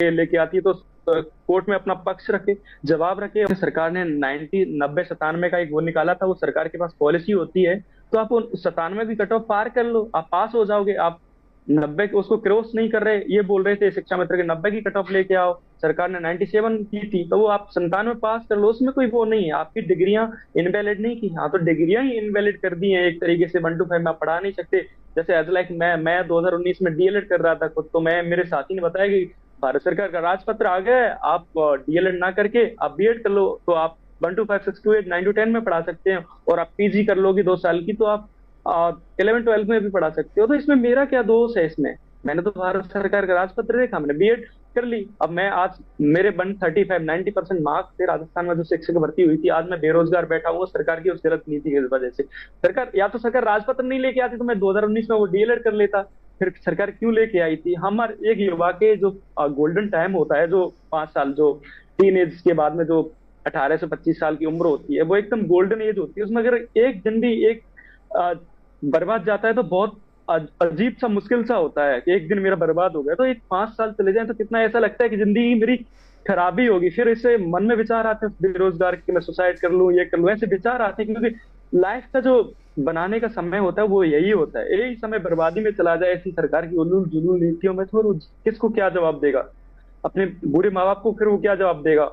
लेके आती है तो कोर्ट में अपना पक्ष रखे, जवाब रखे। सरकार ने 90 90 97 का एक वो निकाला था, वो सरकार के पास पॉलिसी होती है। तो आप 97 की कट ऑफ पार कर लो, आप पास हो जाओगे। आप 90 उसको क्रॉस नहीं कर रहे, ये बोल रहे थे शिक्षा मित्र के 90 की कट ऑफ लेके आओ। सरकार ने 97 की थी, तो वो आप 97 पास कर लो, उसमें कोई वो नहीं है। आपकी डिग्रियां इनवैलिड नहीं की, हाँ तो डिग्रियां ही इनवैलिड कर दी हैं एक तरीके से। 1 to 5 में आप पढ़ा नहीं सकते। जैसे एज लाइक मैं 2019 में डीएलएड कर रहा था खुद, तो मैं मेरे साथी ने बताया कि भारत सरकार का राजपत्र आ गया है, आप डीएलएड ना करके आप बीएड कर लो, तो आप 1 to 5 6 to 8 9 to 10 में पढ़ा सकते हैं। और आप पीजी कर लोगे 2 साल की, तो आप 11 12 में भी पढ़ा सकते हो। तो इसमें मेरा क्या दोष है इसमें? मैंने तो भारत सरकार का राजपत्र देखा, मैंने बीएड कर ली। अब मैं आज मेरे 135 90% मार्क्स थे राजस्थान में जो शिक्षक भर्ती हुई थी, आज मैं बेरोजगार बैठा हूँ सरकार की उस गलत नीति की वजह से। सरकार या तो सरकार राजपत्र नहीं लेके आती तो मैं 2019 में वो डीएलएड कर लेता। फिर सरकार क्यों लेके आई थी? हमारे एक युवा के जो गोल्डन टाइम होता है, जो 5 साल, जो टीन एज के बाद में जो 18 से 25 साल की उम्र होती है, वो एकदम गोल्डन एज होती है। उसमें अगर एक दिन भी एक अ, बर्बाद जाता है तो बहुत अजीब सा, मुश्किल सा होता है कि एक दिन मेरा बर्बाद हो गया। तो एक 5 साल चले जाए तो कितना ऐसा लगता है कि जिंदगी मेरी खराबी होगी। फिर इससे मन में विचार आते हैं बेरोजगार कि मैं सुसाइड कर लूं, ये कर लूं, ऐसे विचार आते हैं। क्योंकि लाइफ का जो बनाने का समय होता है वो यही होता है। यही समय बर्बादी में चला जाए ऐसी सरकार की उलूल जुलूल नीतियों में, तो फिर किसको क्या जवाब देगा? अपने बुरे माँ बाप को फिर वो क्या जवाब देगा?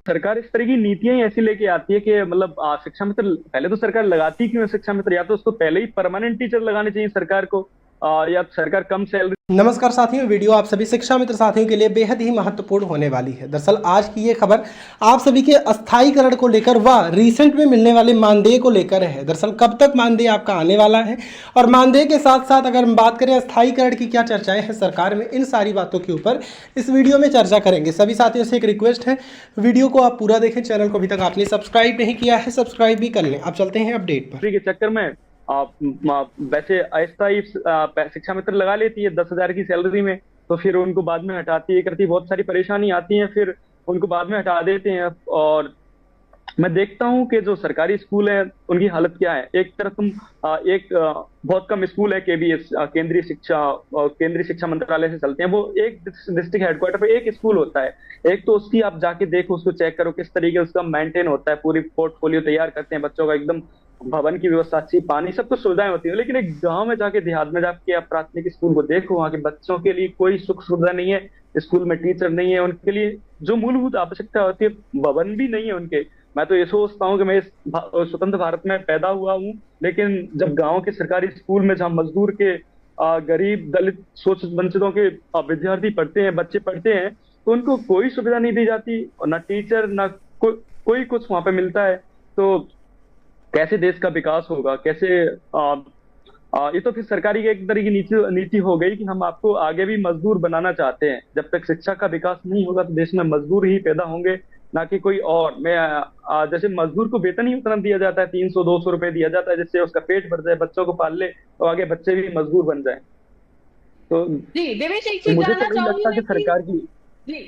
सरकार इस तरह की नीतियां ही ऐसी लेके आती है कि मतलब शिक्षा मित्र पहले तो सरकार लगाती क्यों है शिक्षा मित्र? या तो उसको पहले ही परमानेंट टीचर लगाने चाहिए सरकार को, या सरकार कम सैलरी। नमस्कार साथियों, वीडियो आप सभी शिक्षा मित्र साथियों के लिए बेहद ही महत्वपूर्ण होने वाली है। दरअसल आज की ये खबर आप सभी के अस्थायीकरण को लेकर व रिसेंट में मिलने वाले मानदेय को लेकर है। दरअसल कब तक मानदेय आपका आने वाला है और मानदेय के साथ साथ अगर हम बात करें अस्थायीकरण की क्या चर्चाएं हैं सरकार में, इन सारी बातों के ऊपर इस वीडियो में चर्चा करेंगे। सभी साथियों से एक रिक्वेस्ट है, वीडियो को आप पूरा देखें। चैनल को अभी तक आपने सब्सक्राइब नहीं किया है, सब्सक्राइब भी कर लें। अब चलते हैं अपडेट पर। के चक्कर में वैसे अस्थायी शिक्षा मित्र लगा लेती है 10,000 की सैलरी में, तो फिर उनको बाद में हटाती है, करती है, बहुत सारी परेशानी आती है, फिर उनको बाद में हटा देते हैं। और मैं देखता हूँ कि जो सरकारी स्कूल है उनकी हालत क्या है। एक तरफ तुम बहुत कम स्कूल है केबीएस, केंद्रीय शिक्षा मंत्रालय से चलते हैं, वो एक डिस्ट्रिक्ट हेडक्वार्टर पे एक स्कूल होता है। एक तो उसकी आप जाके देखो, उसको चेक करो किस तरीके उसका मेंटेन होता है, पूरी पोर्टफोलियो तैयार करते हैं बच्चों का, एकदम भवन की व्यवस्था अच्छी, पानी, सब कुछ सुविधाएं होती है। लेकिन एक गांव में जाके, देहात में जाके आप प्राथमिक स्कूल को देखो, वहाँ के बच्चों के लिए कोई सुख सुविधा नहीं है, स्कूल में टीचर नहीं है, उनके लिए जो मूलभूत आवश्यकता होती है भवन भी नहीं है उनके। मैं तो ये सोचता हूँ कि मैं इस स्वतंत्र भारत में पैदा हुआ हूँ, लेकिन जब गांव के सरकारी स्कूल में जहाँ मजदूर के, गरीब, दलित, शोषित वंचितों के विद्यार्थी पढ़ते हैं, बच्चे पढ़ते हैं, तो उनको कोई सुविधा नहीं दी जाती, और ना टीचर, ना कोई कुछ वहां पे मिलता है। तो कैसे देश का विकास होगा? कैसे ये तो फिर सरकारी की एक तरह की नीति नीति हो गई कि हम आपको आगे भी मजदूर बनाना चाहते हैं। जब तक शिक्षा का विकास नहीं होगा तो देश में मजदूर ही पैदा होंगे, ना कि कोई और। जैसे मजदूर को वेतन ही उतना दिया जाता है, 300 200 रुपए दिया जाता है, जिससे उसका पेट भर जाए, बच्चों को पाल ले, तो आगे बच्चे भी मजदूर बन जाए। तो जी देवेश, एक चीज मुझे तो जानना नहीं चाहूंगी लगता मैं कि कि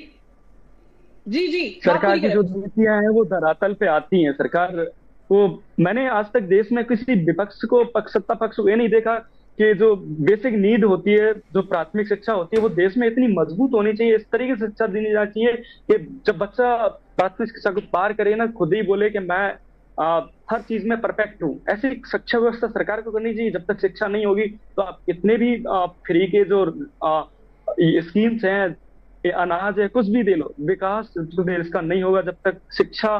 जी जी जी बात सरकार पूरी की करें। जो नीतियां हैं वो धरातल पे आती हैं। सरकार को, मैंने आज तक देश में किसी विपक्ष को, सत्ता पक्ष को ये नहीं देखा कि जो बेसिक नीड होती है, जो प्राथमिक शिक्षा होती है, वो देश में इतनी मजबूत होनी चाहिए, इस तरीके से शिक्षा दी जानी चाहिए कि जब बच्चा प्राथमिक शिक्षा को पार करे ना, खुद ही बोले कि मैं हर चीज में परफेक्ट हूँ। ऐसी शिक्षा व्यवस्था सरकार को करनी चाहिए। जब तक शिक्षा नहीं होगी तो आप कितने भी फ्री के जो स्कीम्स हैं, ये अनाज है, कुछ भी दे लो, विकास जो देश का नहीं होगा। जब तक शिक्षा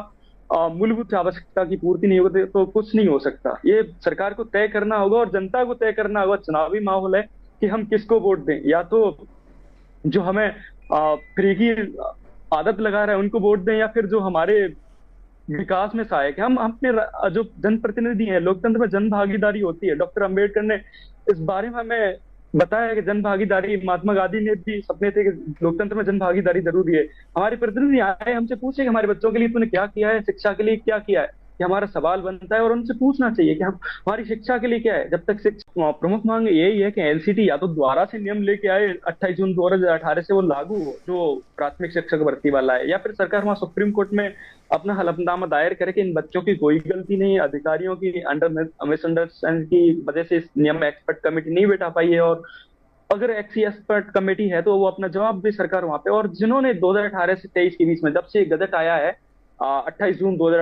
मूलभूत आवश्यकता की पूर्ति नहीं होगी तो कुछ नहीं हो सकता। ये सरकार को तय करना होगा और जनता को तय करना होगा। चुनावी माहौल है कि हम किसको वोट दें, या तो जो हमें फ्री की आदत लगा रहा है उनको वोट दें, या फिर जो हमारे विकास में सहायक है। हम अपने जो जनप्रतिनिधि हैं, लोकतंत्र में जन भागीदारी होती है। डॉक्टर अंबेडकर ने इस बारे में हमें बताया है कि जन भागीदारी, महात्मा गांधी ने भी सपने थे कि लोकतंत्र में जन भागीदारी जरूरी है। हमारे प्रतिनिधि आए, हमसे पूछे कि हमारे बच्चों के लिए तूने क्या किया है, शिक्षा के लिए क्या किया है। ये हमारा सवाल बनता है और उनसे पूछना चाहिए कि हम, हमारी शिक्षा के लिए क्या है। जब तक शिक्षा, प्रमुख मांग यही है कि एनसीटी या तो द्वारा से नियम लेके आए 28 जून 2018 से, वो लागू हो जो प्राथमिक शिक्षक भर्ती वाला है, या फिर सरकार वहां सुप्रीम कोर्ट में अपना हलफनामा दायर करे कि इन बच्चों की कोई गलती नहीं है, अधिकारियों की मिसअंडरस्टैंड की वजह से इस नियम में एक्सपर्ट कमेटी नहीं बैठा पाई है, और अगर एक्सपर्ट कमेटी है तो वो अपना जवाब दे सरकार वहां पे। और जिन्होंने 2018 से 23 के बीच में, जब से गजट आया है 28 जून 2018